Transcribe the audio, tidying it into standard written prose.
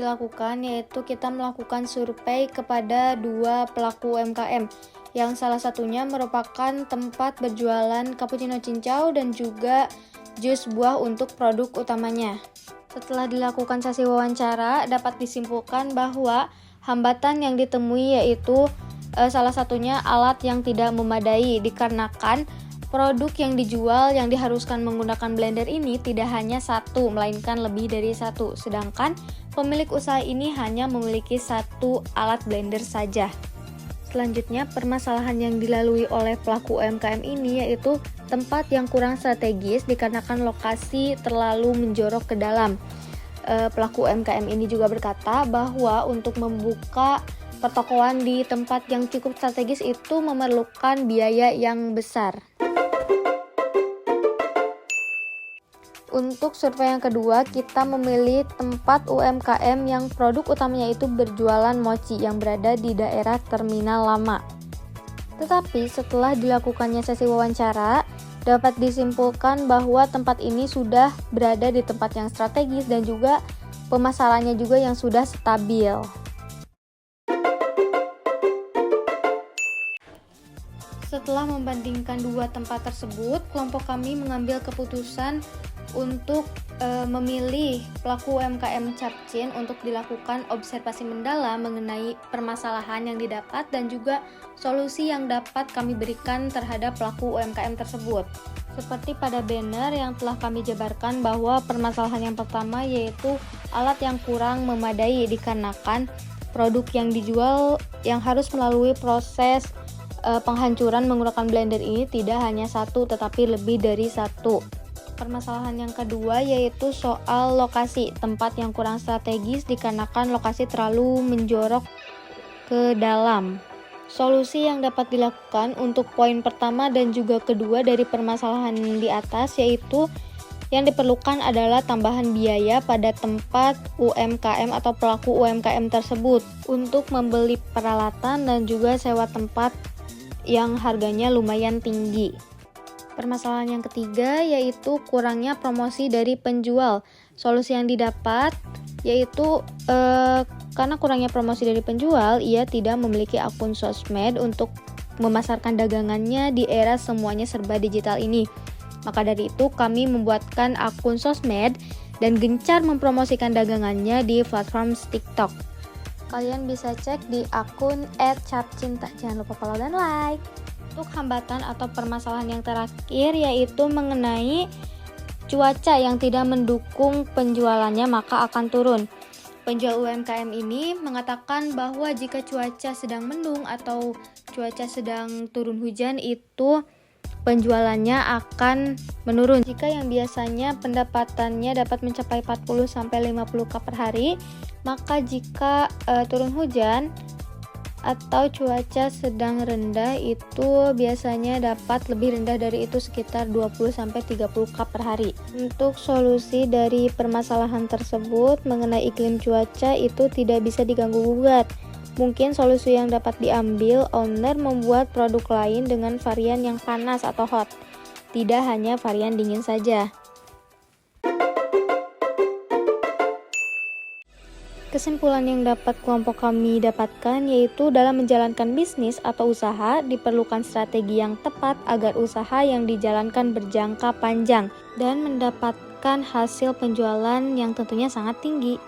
dilakukan yaitu kita melakukan survei kepada 2 pelaku UMKM yang salah satunya merupakan tempat berjualan cappuccino cincau dan juga jus buah untuk produk utamanya. Setelah dilakukan sesi wawancara, dapat disimpulkan bahwa hambatan yang ditemui yaitu salah satunya alat yang tidak memadai, dikarenakan produk yang dijual yang diharuskan menggunakan blender ini tidak hanya satu, melainkan lebih dari satu. Sedangkan pemilik usaha ini hanya memiliki satu alat blender saja. Selanjutnya, permasalahan yang dilalui oleh pelaku UMKM ini yaitu tempat yang kurang strategis dikarenakan lokasi terlalu menjorok ke dalam. Pelaku UMKM ini juga berkata bahwa untuk membuka pertokoan di tempat yang cukup strategis itu memerlukan biaya yang besar. Untuk survei yang kedua, kita memilih tempat UMKM yang produk utamanya itu berjualan mochi yang berada di daerah Terminal Lama. Tetapi setelah dilakukannya sesi wawancara, dapat disimpulkan bahwa tempat ini sudah berada di tempat yang strategis dan juga pemasarannya juga yang sudah stabil. Setelah membandingkan dua tempat tersebut, kelompok kami mengambil keputusan untuk memilih pelaku UMKM Capcin untuk dilakukan observasi mendalam mengenai permasalahan yang didapat dan juga solusi yang dapat kami berikan terhadap pelaku UMKM tersebut. Seperti pada banner yang telah kami jabarkan bahwa permasalahan yang pertama yaitu alat yang kurang memadai dikarenakan produk yang dijual yang harus melalui proses penghancuran menggunakan blender ini tidak hanya satu tetapi lebih dari satu. Permasalahan yang kedua yaitu soal lokasi, tempat yang kurang strategis dikarenakan lokasi terlalu menjorok ke dalam. Solusi yang dapat dilakukan untuk poin pertama dan juga kedua dari permasalahan di atas yaitu yang diperlukan adalah tambahan biaya pada tempat UMKM atau pelaku UMKM tersebut untuk membeli peralatan dan juga sewa tempat yang harganya lumayan tinggi. Permasalahan yang ketiga yaitu kurangnya promosi dari penjual. Solusi yang didapat yaitu karena kurangnya promosi dari penjual, ia tidak memiliki akun sosmed untuk memasarkan dagangannya di era semuanya serba digital ini. Maka dari itu kami membuatkan akun sosmed dan gencar mempromosikan dagangannya di platform TikTok. Kalian bisa cek di akun @capcinta. Jangan lupa follow dan like. Untuk hambatan atau permasalahan yang terakhir yaitu mengenai cuaca yang tidak mendukung penjualannya maka akan turun. Penjual UMKM ini mengatakan bahwa jika cuaca sedang mendung atau cuaca sedang turun hujan itu penjualannya akan menurun. Jika yang biasanya pendapatannya dapat mencapai 40-50 cup per hari, maka jika turun hujan atau cuaca sedang rendah itu biasanya dapat lebih rendah dari itu sekitar 20-30 cup per hari. Untuk solusi dari permasalahan tersebut mengenai iklim cuaca itu tidak bisa diganggu-gugat. Mungkin solusi yang dapat diambil owner membuat produk lain dengan varian yang panas atau hot, tidak hanya varian dingin saja. Kesimpulan yang dapat kelompok kami dapatkan yaitu dalam menjalankan bisnis atau usaha diperlukan strategi yang tepat agar usaha yang dijalankan berjangka panjang dan mendapatkan hasil penjualan yang tentunya sangat tinggi.